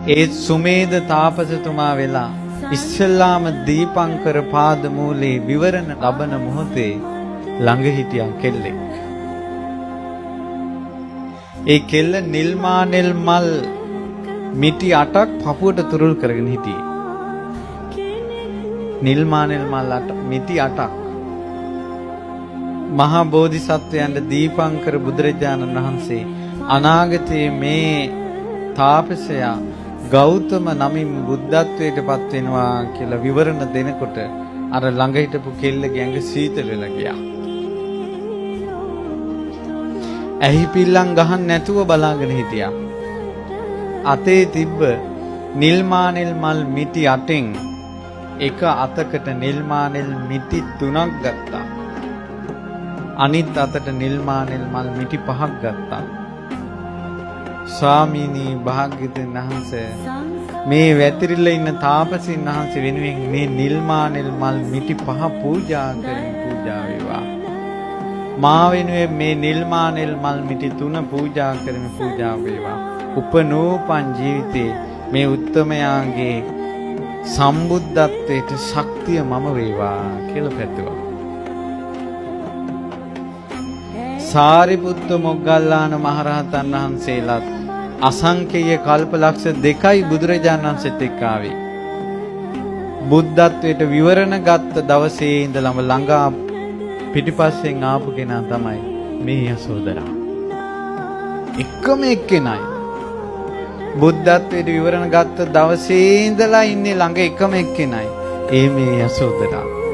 ඒ සුමේද තාපසතුමා වෙලා ඉස්සල්ලාම දීපංකර පාද මූලේ විවරණ ලබන මොහොතේ ළඟ හිටියා කෙල්ලෙක්. ඒ කෙල්ල නිල්මානෙල් මල් මිටි 8ක් පපුවට තුරුල් කරගෙන හිටියේ. නිල්මානෙල් මල් 8 මිටි 8ක්. මහා බෝධිසත්වයන්ට දීපංකර බුදුරජාණන් වහන්සේ අනාගතයේ මේ තාපසයා ගෞතම නමින් බුද්ධත්වයට පත් වෙනවා කියලා විවරණ දෙනකොට අර ළඟ හිටපු කෙල්ලගේ ඇඟ සීතල වෙලා ගියා. ඇහි පිල්ලම් ගහන්න නැතුව බලාගෙන හිටියා. අතේ තිබ්බ නිල්මානෙල් මල් මිටි 8න් එක අතකට නිල්මානෙල් මිටි 3ක් ගත්තා. අනිත් අතට නිල්මානෙල් මල් මිටි 5ක් ගත්තා. ස්වාමීනි භාග්‍යවතුන් වහන්සේ මේ වැතිරිලා ඉන්න තාපසින් වහන්සේ වෙනුවෙන් මේ නිල්මානෙල් මල් මිටි 5 පූජා කරමින් පූජා වේවා. මා වෙනුවෙන් මේ නිල්මානෙල් මල් මිටි 3 පූජා කරමින් පූජා වේවා. උපනෝපන් ජීවිතේ මේ උත්තමයාගේ සම්බුද්ධත්වයට ශක්තිය මම වේවා කියලා පැතුවා. සාරිපුත්ත මොග්ගල්ලාන මහරහතන් වහන්සේලාත් අසංකේය කල්පලක්ෂ 2යි බුදුරජාණන් වහන්සේත් එක්ක ආවේ. බුද්ධත්වයට විවරණ ගත්ත දවසේ ඉඳලම ළඟා පිටිපස්සෙන් ආපු කෙනා තමයි මේ යසෝදරා. එකම එක්කෙනයි. බුද්ධත්වයට විවරණ ගත්ත දවසේ ඉඳලා ඉන්නේ ළඟ එකම එක්කෙනයි. ඒ මේ යසෝදරා.